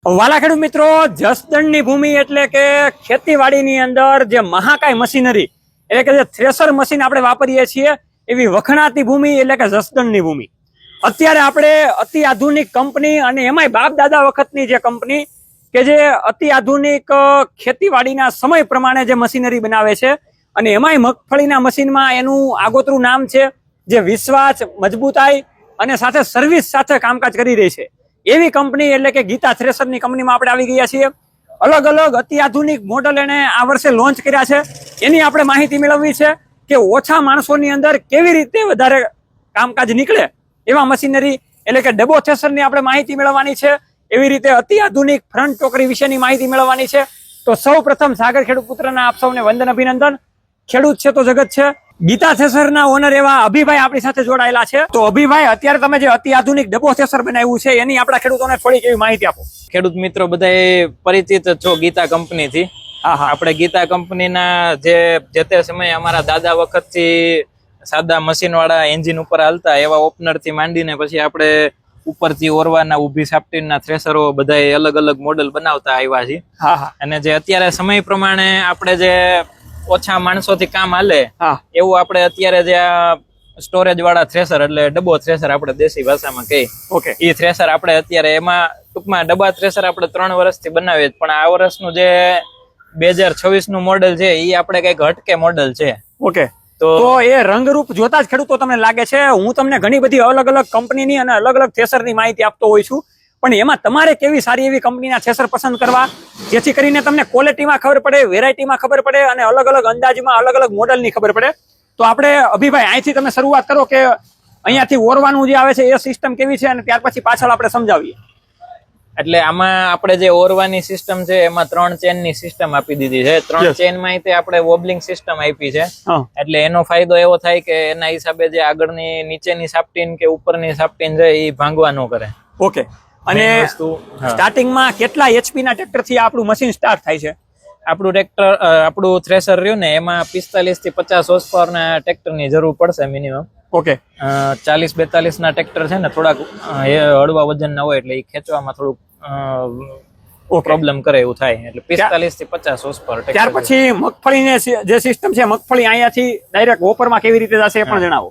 વાલા ખેડૂત મિત્રો, જસદણની ભૂમિ એટલે કે ખેતીવાડીની અંદર જે મહાકાય મશીનરી એટલે કે જે થ્રેસર મશીન આપણે વાપરીએ છીએ એવી વખણાતી ભૂમિ એટલે કે જસદણની ભૂમિ. અત્યારે આપણે અતિ આધુનિક કંપની અને એમાંય બાપ દાદા વખતની જે કંપની કે જે અતિ આધુનિક ખેતીવાડીના સમય પ્રમાણે જે મશીનરી બનાવે છે અને એમાંય મગફળીના મશીનમાં એનું આગોતરું નામ છે જે વિશ્વાસ, મજબૂતાઈ અને સાથે સર્વિસ સાથે કામકાજ કરી રહી છે એવી કંપની એટલે કે ગીતા થ્રેસરની કંપનીમાં આપણે આવી ગયા છીએ. અલગ અલગ અતિ આધુનિક મોડલ એને આ વર્ષે લોન્ચ કર્યા છે, એની આપણે માહિતી મેળવવી છે કે ઓછા માણસોની અંદર કેવી રીતે વધારે કામકાજ નીકળે એવા મશીનરી એટલે કે ડબો થ્રેસરની આપણે માહિતી મેળવવાની છે. એવી રીતે અતિ આધુનિક ફ્રન્ટ ટોકરી વિશેની માહિતી મેળવવાની છે. તો સૌ પ્રથમ સાગર ખેડૂત પુત્રના આપ સૌને વંદન, અભિનંદન. ખેડૂત છે તો જગત છે. ગીતા થ્રેસરના ઓનર એવા અભિભાઈ આપણી સાથે જોડાયેલા છે. તો અભિભાઈ, અત્યારે તમે જે અતિ આધુનિક ડબો થ્રેસર બનાવ્યું છે એની આપણા ખેડૂતોને થોડીક એવી માહિતી આપો. ખેડૂત મિત્રો બધા પરિચિત છો ગીતા કંપની થી. આપણે ગીતા કંપનીના જે તે સમયે અમારા દાદા વખતથી સાદા મશીન વાળા એન્જિન ઉપર હાલતા એવા ઓપનર થી માંડીને પછી આપણે ઉપરથી ઓરવાના ઊભી સાપ્ટીનના થ્રેસરો બધા અલગ અલગ મોડેલ બનાવતા આવ્યા છીએ. અને જે અત્યારે સમય પ્રમાણે આપણે જે ઓછા માણસોથી કામ હાલે એવું આપણે અત્યારે જે સ્ટોરેજ વાળા થ્રેસર એટલે ડબ્બો થ્રેસર આપણે દેશી ભાષામાં કહીએ, એ થ્રેસર આપણે અત્યારે એમાં ટૂંકમાં ડબ્બા થ્રેસર આપણે 3 વર્ષથી બનાવીએ, પણ આ વર્ષનું જે 2026 નું મોડેલ છે એ આપણે કઈક હટકે મોડેલ છે. તો એ રંગરૂપ જોતા જ ખેડૂતો તમને લાગે છે. હું તમને ઘણી બધી અલગ અલગ કંપનીની અને અલગ અલગ થ્રેસરની માહિતી આપતો હોઉં છું, પણ એમાં તમારે કેવી સારી એવી કંપનીના થ્રેસર પસંદ કરવા જેથી કરીને તમને ક્વોલિટીમાં ખબર પડે, વેરાયટીમાં ખબર પડે અને અલગ અલગ અંદાજમાં અલગ અલગ મોડલની ખબર પડે. તો આપણે અભિભાઈ અહીંથી તમે શરૂઆત કરો કે અહીંયાથી ઓરવાનું જે આવે છે એ સિસ્ટમ કેવી છે અને ત્યાર પછી પાછળ આપણે સમજાવીએ. એટલે આમાં આપણે જે ઓરવાની સિસ્ટમ છે એમાં 3 ચેનની સિસ્ટમ આપી દીધી છે. 3 ચેનમાં આપણે વોબલિંગ સિસ્ટમ આપી છે. એટલે એનો ફાયદો એવો થાય કે એના હિસાબે જે આગળની નીચેની સાપ્ટીન કે ઉપરની સાપ્ટીન છે એ ભાંગવા ન કરે. અને સ્ટાર્ટિંગમાં કેટલા એચપી ના ટ્રેક્ટર થી આપણું મશીન સ્ટાર્ટ થાય છે? આપણું થ્રેસર રહ્યું ને એમાં 45 થી 50 હોર્સ પાવર ના ટ્રેક્ટર ની જરૂર પડશે મિનિમમ. 40-42 ના ટ્રેક્ટર છે ને થોડાક હળવા વજન ના હોય એટલે એ ખેંચવામાં થોડુંક પ્રોબ્લેમ કરે એવું થાય. એટલે 45 થી 50 હોર્સ પાવર. ત્યાર પછી મગફળીની જે સિસ્ટમ છે, મગફળી અહીંયાથી ડાયરેક્ટ હોપરમાં કેવી રીતે જશે એ પણ જણાવો.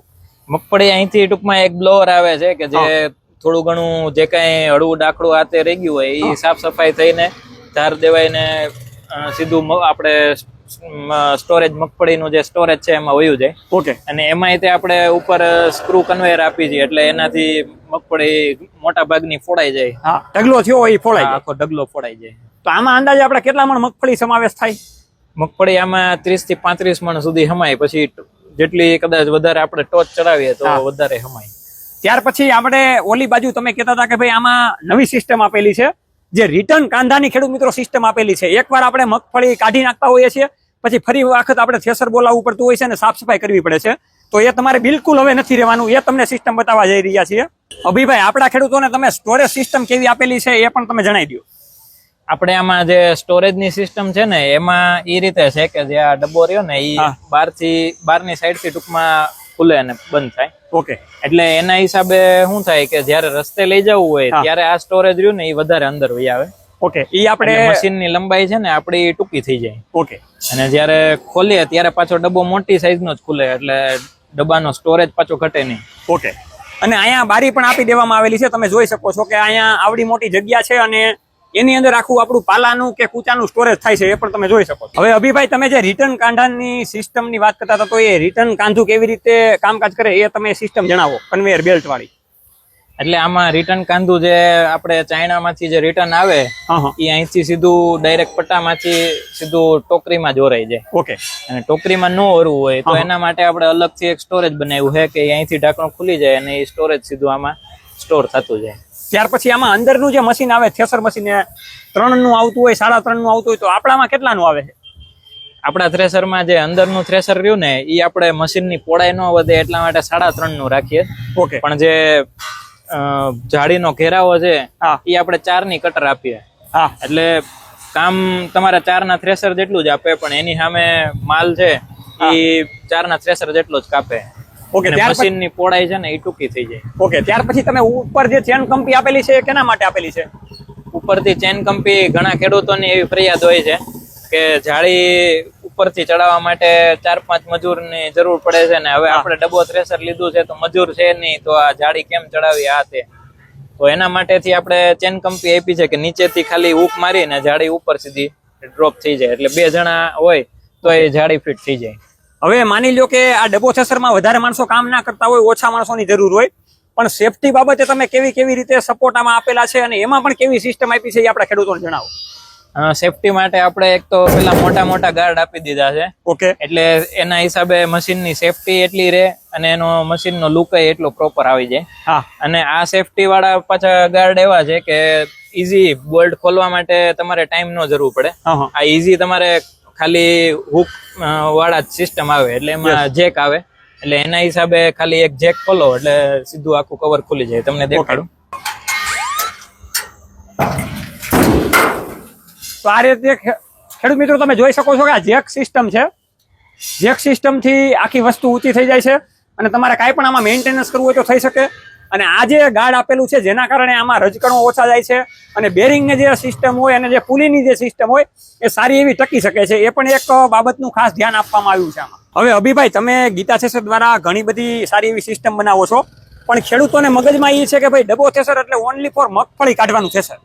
મગફળી અહીંથી ટૂંકમાં એક બ્લોઅર આવે છે કે જે થોડું ઘણું જે કઈ હળવું ડાકડું હાથે રહી ગયું હોય એ સાફ સફાઈ થઈને ધાર દેવાઈને સીધું આપણે સ્ટોરેજ મગફળીનું જે સ્ટોરેજ છે એમાં વયું જાય. અને એમાં આપણે ઉપર સ્ક્રૂ કન્વેયર આપી છીએ એટલે એનાથી મગફળી મોટા ભાગની ફોડાઈ જાય. ઢગલો થયો હોય ફોડાઈ જાય, આખો ઢગલો ફોડાઈ જાય. તો આમાં અંદાજે આપણે કેટલા મણ મગફળી સમાવેશ થાય? મગફળી આમાં 30 થી 35 મણ સુધી હમાય. પછી જેટલી કદાચ વધારે આપણે ટોચ ચડાવીએ તો વધારે હમાય. ત્યાર પછી આપણે ઓલી બાજુ તમે કહેતા હતા કે ભાઈ આમાં નવી સિસ્ટમ આપેલી છે જે રિટર્ન કાંધાની ખેડૂત મિત્રો સિસ્ટમ આપેલી છે. એકવાર આપણે મગફળી કાઢી નાખતા હોઈએ છીએ પછી ફરી વખત આપણે થ્રેસર બોલાવવું પડતું હોય છે અને સાફ સફાઈ કરવી પડે છે. તો એ તમારે બિલકુલ હવે નથી રહેવાનું, એ તમને સિસ્ટમ બતાવવા જઈ રહ્યા છીએ. અભિભાઈ, આપણા ખેડૂતોને તમે સ્ટોરેજ સિસ્ટમ કેવી આપેલી છે એ પણ તમે જણાવી દો. આપણે આમાં જે સ્ટોરેજની સિસ્ટમ છે ને એમાં એ રીતે છે કે જે આ ડબ્બો રહ્યો ને એ બહારની સાઈડથી ટૂંકમાં ખુલે અને બંધ થાય. એટલે એના હિસાબે શું થાય કે જયારે રસ્તે લઈ જવું હોય ત્યારે આ સ્ટોરેજ રહ્યું ને એ વધારે અંદર વહી આવે. એ આપણે મશીનની લંબાઈ છે ને આપડી ટૂંકી થઈ જાય. અને જયારે ખોલીએ ત્યારે પાછો ડબ્બો મોટી સાઈઝનો જ ખુલે એટલે ડબ્બાનો સ્ટોરેજ પાછો ઘટે નહીં. અને અહીંયા બારી પણ આપી દેવામાં આવેલી છે. તમે જોઈ શકો છો કે અહીંયા આવડી મોટી જગ્યા છે અને એની અંદર આખું આપણું પાલાનું કે કૂચાનું સ્ટોરેજ થાય છે એ પણ તમે જોઈ શકો છો. હવે અભિભાઈ, તમે જે રિટર્ન કાંધાની સિસ્ટમની વાત કરતા હતા તો એ રિટર્ન કાંધું કેવી રીતે કામકાજ કરે એ તમે સિસ્ટમ જણાવો, કન્વેયર બેલ્ટ વાળી. એટલે આમાં રિટર્ન કાંધું જે આપણે ચાઇનામાંથી જે રિટર્ન આવે એ અહીંથી સીધું ડાયરેક્ટ પટ્ટામાંથી સીધું ટોકરીમાં જોરાઈ જાય. અને ટોકરીમાં ન ઓરવું હોય તો એના માટે આપણે અલગથી એક સ્ટોરેજ બનાવ્યું છે કે અહીંથી ઢાંકણું ખુલી જાય અને એ સ્ટોરેજ સીધું આમાં સ્ટોર થતું જાય. ત્યાર પછી આમાં અંદરનું જે મશીન આવે થ્રેસર મશીન 3 નું આવતું હોય, 3.5 નું આવતું હોય, તો આપણામાં કેટલાનું આવે છે? આપણા થ્રેસરમાં જે અંદરનું થ્રેસર રહ્યું ને એ આપણે મશીનની પહોળાઈ ન વધે એટલા માટે 3.5 નું રાખીએ. પણ જે જાળીનો ઘેરાવો છે એ આપણે 4 ની કટર આપીએ. એટલે કામ તમારા 4 ના થ્રેસર જેટલું જ આપે, પણ એની સામે માલ છે એ 4 ના થ્રેસર જેટલો જ કાપે. મશીનની પહોળાઈ છે ને એ ટૂંકી થઈ જાય. ત્યાર પછી તમે ઉપર જે ચેન કંપની આપેલી છે કેના માટે આપેલી છે? ઉપરથી ચેન કંપી ઘણા ખેડૂતોની એવી ફરિયાદ હોય છે કે જાળી ઉપરથી ચડાવવા માટે 4-5 મજૂરની જરૂર પડે છે ને હવે આપણે ડબ્બો થ્રેસર લીધું છે તો મજૂર છે નહીં તો આ જાળી કેમ ચડાવી આ તે તો એના માટેથી આપણે ચેન કંપી આપી છે કે નીચેથી ખાલી હૂક મારીને જાળી ઉપર સીધી ડ્રોપ થઈ જાય એટલે 2 જણા હોય તો એ જાળી ફિટ થઈ જાય. હવે માની લો કે આ ડબ્બો થ્રેસરમાં વધારે માણસો કામ ના કરતા હોય, ઓછા માણસોની જરૂર હોય, પણ સેફટી બાબતે તમે કેવી રીતે સપોર્ટ આમાં આપેલા છે અને એમાં પણ કેવી સિસ્ટમ આપી છે એ આપણા ખેડૂતોને જણાવો. સેફટી માટે આપણે એક તો પેલા મોટા ગાર્ડ આપી દીધા છે. ઓકે. એટલે એના હિસાબે મશીનની સેફટી એટલી રહે અને એનો મશીનનો લુક એટલો પ્રોપર આવી જાય. હા. અને આ સેફટી વાળા પાછા ગાર્ડ એવા છે કે ઈઝી બોલ્ટ ખોલવા માટે તમારે ટાઈમ નો જરૂર પડે. આ ઈઝી તમારે ખાલી હુક વાળા સિસ્ટમ આવે એટલે એમાં જેક આવે એટલે એના હિસાબે ખાલી એક જેક ખોલો એટલે સીધું આખું કવર ખુલી જાય. તમને દેખાડું. તો આ રીતે ખેડૂત મિત્રો તમે જોઈ શકો છો કે આ જેક સિસ્ટમ છે. જેક સિસ્ટમ થી આખી વસ્તુ ઊંચી થઈ જાય છે અને તમારે કાંઈ પણ આમાં મેન્ટેનન્સ કરવું હોય તો થઈ શકે. અને આ જે ગાર્ડ આપેલું છે જેના કારણે આમાં રજકણો ઓછા જાય છે અને બેરિંગની જે સિસ્ટમ હોય અને જે પુલીની જે સિસ્ટમ હોય એ સારી એવી ટકી શકે છે. એ પણ એક બાબતનું ખાસ ધ્યાન આપવામાં આવ્યું છે આમાં. હવે અભિભાઈ, તમે ગીતા થ્રેસર દ્વારા ઘણી બધી સારી એવી સિસ્ટમ બનાવો છો, પણ ખેડૂતોને મગજમાં એ છે કે ભાઈ ડબ્બો થ્રેસર એટલે ઓનલી ફોર મગફળી કાઢવાનું થ્રેસર.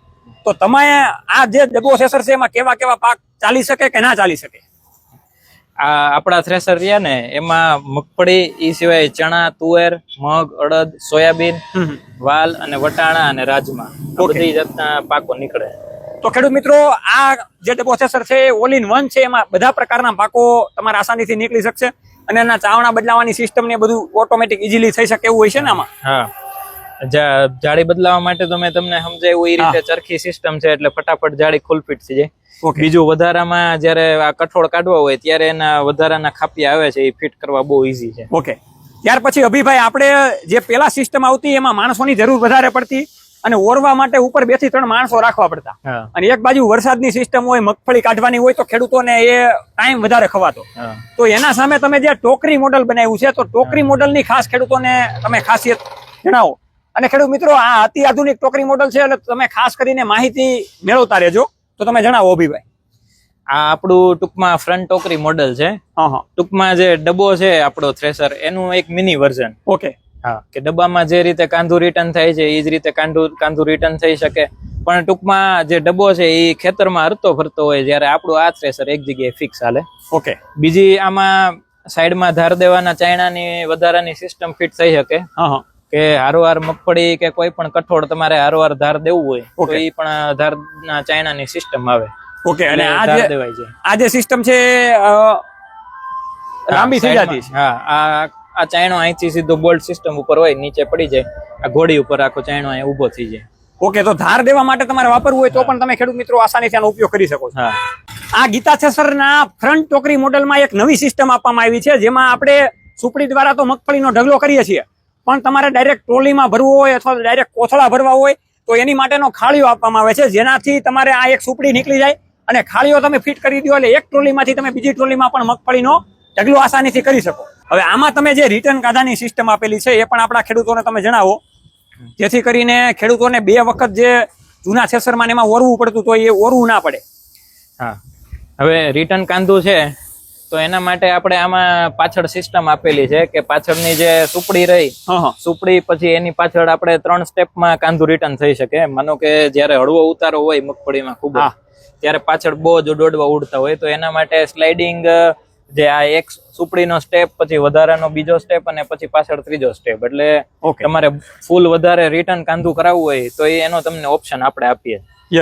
તો તમે આ જે ડબ્બો થ્રેસર છે એમાં કેવા પાક ચાલી શકે કે ના ચાલી શકે? આ આપણા થ્રેસર રહ્યા ને એમાં મગફળી એ સિવાય ચણા, તુવેર, મગ, અડદ, સોયાબીન, વાલ અને વટાણા અને રાજમા બધી જાતના પાકો નીકળે. તો ખેડૂત મિત્રો, આ જે ડબ્બો થ્રેસર છે એ ઓલ ઇન વન છે. એમાં બધા પ્રકારના પાકો તમારે આસાનીથી નીકળી શકશે અને એના ચાવણા બદલાવાની સિસ્ટમ ને બધું ઓટોમેટિક ઇઝીલી થઈ શકે એવું હોય છે ને આમાં. હા, જાળી બદલાવા માટે તો મેં તમને સમજાવ્યું એ રીતે ચરખી સિસ્ટમ છે એટલે ફટાફટ જાળી ફૂલ ફિટ થઈ જાય. બીજું વધારામાં જયારે આ કઠોળ કાઢવા હોય ત્યારે એના વધારાના ખાપિયા આવે છે એ ફિટ કરવા બહુ ઈઝી છે. ઓકે. ત્યાર પછી અભિભાઈ, આપણે જે પેલા સિસ્ટમ આવતી એમાં માણસોની જરૂર વધારે પડતી અને ઓરવા માટે ઉપર 2 થી 3 માણસો રાખવા પડતા અને એક બાજુ વરસાદની સિસ્ટમ હોય, મગફળી કાઢવાની હોય તો ખેડૂતોને એ ટાઈમ વધારે ખવાતો. તો એના સામે તમે જે ટોકરી મોડલ બનાવ્યું છે તો ટોકરી મોડલની ખાસ ખેડૂતોને તમે ખાસિયત જણાવો. અને ખેડૂત મિત્રો, આ અતિ આધુનિક ટોકરી મોડલ છે એટલે તમે ખાસ કરીને માહિતી મેળવતા રહેજો. તો તમે જણાવો અભિભાઈ. આ આપણું ટૂંકમાં ફ્રન્ટ ટોકરી મોડલ છે. ટૂંકમાં જે ડબ્બો છે આપણો થ્રેસર એનું એક મિની વર્ઝન. ઓકે. હા, કે ડબ્બામાં જે રીતે કાંધું રિટર્ન થાય છે એ જ રીતે કાંધું રિટર્ન થઈ શકે, પણ ટૂંકમાં જે ડબ્બો છે એ ખેતરમાં હરતો ફરતો હોય જ્યારે આપણું આ થ્રેસર એક જગ્યાએ ફિક્સ હાલે. ઓકે. બીજી આમાં સાઈડમાં ધાર દેવાના ચાયણાની વધારાની સિસ્ટમ ફિટ થઈ શકે કે હારવાર મગફળી કે કોઈ પણ કઠોળ તમારે હારવાર ધાર દેવું હોય તો એ પણ ધારના ચાયણાની સિસ્ટમ આવે. ઓકે. અને આ જે સિસ્ટમ છે લાંબી થઈ જતી છે. હા, આ ચાયણો અહીંથી સીધો બોલ્ટ સિસ્ટમ ઉપર હોય, નીચે પડી જાય, આ ઘોડી ઉપર આખો ચાયણો અહીં ઉભો થઈ જાય. ઓકે. તો ધાર દેવા માટે તમારે વાપરવું હોય તો પણ તમે ખેડૂત મિત્રો આસાનીથી આનો ઉપયોગ કરી શકો છો. આ ગીતા થ્રેસરના ફ્રન્ટ ટોકરી મોડલમાં એક નવી સિસ્ટમ આપવામાં આવી છે જેમાં આપણે સુપડી દ્વારા તો મગફળીનો ઢગલો કરીએ છીએ, પણ તમારે ડાયરેક્ટ ટ્રોલીમાં ભરવું હોય અથવા ડાયરેક્ટ કોથળા ભરવા હોય તો એની માટેનો ખાળીઓ આપવામાં આવે છે જેનાથી તમારે આ એક સુપડી નીકળી જાય અને ખાળીઓ તમે ફિટ કરી દો એટલે એક ટ્રોલીમાંથી તમે બીજી ટ્રોલીમાં પણ મગફળીનો ઢગલો આસાનીથી કરી શકો. હવે આમાં તમે જે રિટર્ન કાઢાની સિસ્ટમ આપેલી છે એ પણ આપણા ખેડૂતોને તમે જણાવો, જેથી કરીને ખેડૂતોને 2 વખત જે જૂના થ્રેસરમાં એમાં ઓરવું પડતું તો એ ઓરવું ના પડે. હા, હવે રિટર્ન કાંધું છે તો એના માટે આપણે આમાં પાછળ સિસ્ટમ આપેલી છે કે પાછળની જે સુપડી રહી, સુપડી પછી એની પાછળ આપણે 3 સ્ટેપમાં કાંધું રિટર્ન થઈ શકે. માનો કે જયારે હળવો ઉતારો હોય મગફળીમાં ખૂબ ત્યારે પાછળ બહુ જ દોડવા ઉડતા હોય તો એના માટે સ્લાઇડિંગ જે આ એક સુપડીનો સ્ટેપ પછી વધારાનો બીજો સ્ટેપ અને પછી પાછળ ત્રીજો સ્ટેપ એટલે તમારે ફૂલ વધારે રિટર્ન કાંધું કરાવવું હોય તો એનો તમને ઓપ્શન આપણે આપીએ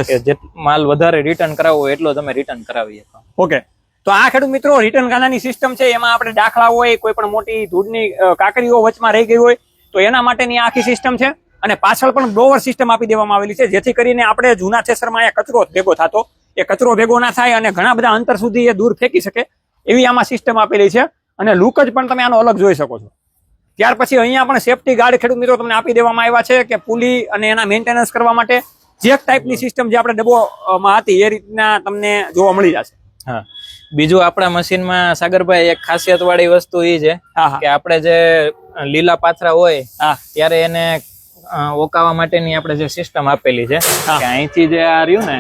કે જે માલ વધારે રિટર્ન કરાવવો હોય એટલો તમે રિટર્ન કરાવી શકો. ઓકે. તો આ ખેડૂત મિત્રો રિટર્ન કાંધાની સિસ્ટમ છે એમાં આપણે દાખલા હોય, કોઈ પણ મોટી ધૂળની કાકરીઓ વચમાં રહી ગઈ હોય તો એના માટેની આખી સિસ્ટમ છે અને પાછળ પણ બ્લોવર સિસ્ટમ આપી દેવામાં આવેલી છે જેથી કરીને આપણે જૂના થ્રેસરમાં કચરો ભેગો થતો એ કચરો ભેગો ના થાય અને ઘણા બધા અંતર સુધી એ દૂર ફેંકી શકે એવી આમાં સિસ્ટમ આપેલી છે અને લુક જ પણ તમે આનો અલગ જોઈ શકો છો. ત્યાર પછી અહીંયા પણ સેફટી ગાર્ડ ખેડૂત મિત્રો તમને આપી દેવામાં આવ્યા છે કે પુલી અને એના મેન્ટેનન્સ કરવા માટે જેક ટાઈપની સિસ્ટમ જે આપણે ડબ્બોમાં હતી એ રીતના તમને જોવા મળી જશે. હા, બીજું આપણા મશીનમાં સાગરભાઈ એક ખાસિયત વાળી વસ્તુ એ છે કે આપણે જે લીલા પાથરા હોય ત્યારે એને ઓકાવા માટેની આપણે જે સિસ્ટમ આપેલી છે કે અહીંથી જે આ રહ્યું ને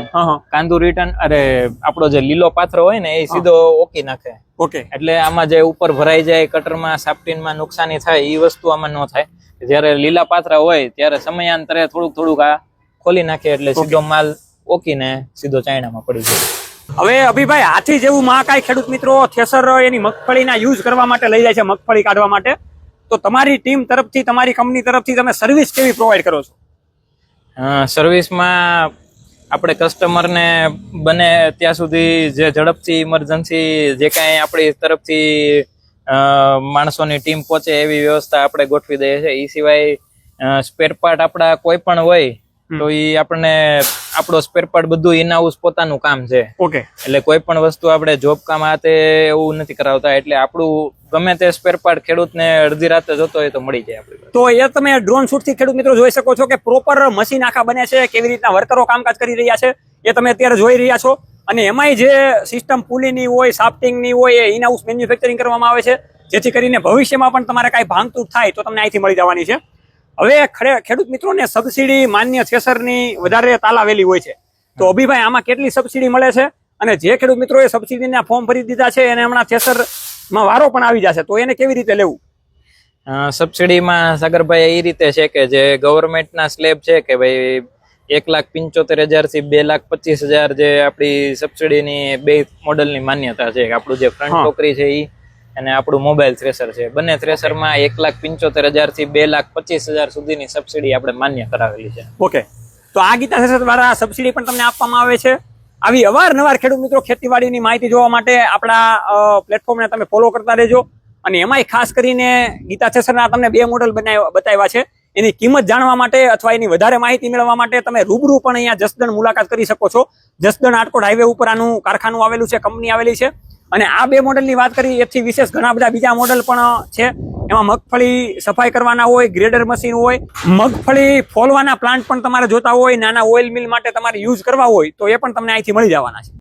કાંદુ રિટર્ન આપણો જે લીલો પાથરો હોય ને એ સીધો ઓકી નાખે. ઓકે. એટલે આમાં જે ઉપર ભરાઈ જાય કટરમાં સાપટીનમાં નુકસાની થાય એ વસ્તુ આમાં ન થાય. જયારે લીલા પાથરા હોય ત્યારે સમયાંતરે થોડુંક આ ખોલી નાખે એટલે સીધો માલ ઓકીને સીધો ચાઇનામાં પડી જાય. હવે અભિભાઈ, હાથી જેવું મહાકાય ખેડૂત મિત્રો થ્રેસર એની મગફળીના યુઝ કરવા માટે લઈ જાય છે, મગફળી કાઢવા માટે, તો તમારી ટીમ તરફથી, તમારી કંપની તરફથી તમે સર્વિસ કેવી પ્રોવાઈડ કરો છો? સર્વિસમાં આપણે કસ્ટમરને બને ત્યાં સુધી જે ઝડપથી ઇમરજન્સી જે કાંઈ આપણી તરફથી માણસોની ટીમ પહોંચે એવી વ્યવસ્થા આપણે ગોઠવી દઈએ છીએ. એ સિવાય સ્પેર પાર્ટ આપણા કોઈ પણ હોય તો એ આપણો સ્પેર પાર્ટ બધું ઇન હાઉસ પોતાનું કામ છે. ઓકે. એટલે કોઈ પણ વસ્તુ આપણે જોબ કામ આ તે એવું નથી કરાવતા. એટલે આપણું ગમે તે સ્પેર પાર્ટ ખેડૂતને અડધી રાતે જોતો હોય તો મળી જાય આપણી. તો એ તમે ડ્રોન શૂટ થી ખેડૂત મિત્રો જોઈ શકો છો કે પ્રોપર મશીન આખા બને છે, કેવી રીતના વર્કરો કામકાજ કરી રહ્યા છે એ તમે અત્યારે જોઈ રહ્યા છો. અને એમાંય જે સિસ્ટમ પુલીની હોય, સાફ્ટિંગની હોય, એ ઇન હાઉસ મેન્યુફેક્ચરિંગ કરવામાં આવે છે, જેથી કરીને ભવિષ્યમાં પણ તમારે કાંઈ ભાંગતૂટ થાય તો તમને અહીંથી મળી જવાની છે. હવે ખેડૂત મિત્રોને સબસિડી માન્ય થ્રેસરની વધારે તાલાવેલી હોય છે, તો અભિભાઈ આમાં કેટલી સબસિડી મળે છે? અને જે ખેડૂત મિત્રોએ સબસિડીના ફોર્મ ભરી દીધા છે એને હમણાં થ્રેસરમાં વારો પણ આવી જશે, તો એને કેવી રીતે લેવું? સબસિડીમાં સાગરભાઈ એ રીતે છે કે જે ગવર્મેન્ટના સ્લેબ છે કે ભાઈ 1,75,000 થી 2,25,000 જે આપણી સબસિડીની બે મોડલની માન્યતા છે. આપણું જે ફ્રન્ટ ટોકરી છે એ અને આપણું મોબાઈલ થ્રેસર છે, બંને થ્રેસરમાં 1,75,000 થી 2,25,000 સુધીની સબસિડી આપણે માન્ય કરાવેલી છે. ઓકે. તો આ ગીતા થ્રેસર દ્વારા સબસિડી પણ તમને આપવામાં આવે છે. આવી અવારનવાર ખેડૂત મિત્રો ખેતીવાડીની માહિતી જોવા માટે આપણા પ્લેટફોર્મને તમે ફોલો કરતા રહેજો. અને એમાંય ખાસ કરીને ગીતા થ્રેસરના તમને 2 મોડલ બતાવ્યા છે. એની કિંમત જાણવા માટે અથવા એની વધારે માહિતી મેળવવા માટે તમે રૂબરૂ પણ અહીંયા જસદણ મુલાકાત કરી શકો છો. જસદણ આટકોટ હાઈવે ઉપર આનું કારખાનું આવેલું છે, કંપની આવેલી છે. અને આ 2 મોડલની વાત કરી, એથી વિશેષ ઘણા બધા બીજા મોડલ પણ છે. એમાં મગફળી સફાઈ કરવાના હોય, ગ્રેડર મશીન હોય, મગફળી ફોલવાના પ્લાન્ટ પણ તમારે જોતા હોય, નાના ઓઇલ મિલ માટે તમારે યુઝ કરવા હોય તો એ પણ તમને અહીંથી મળી જવાના છે.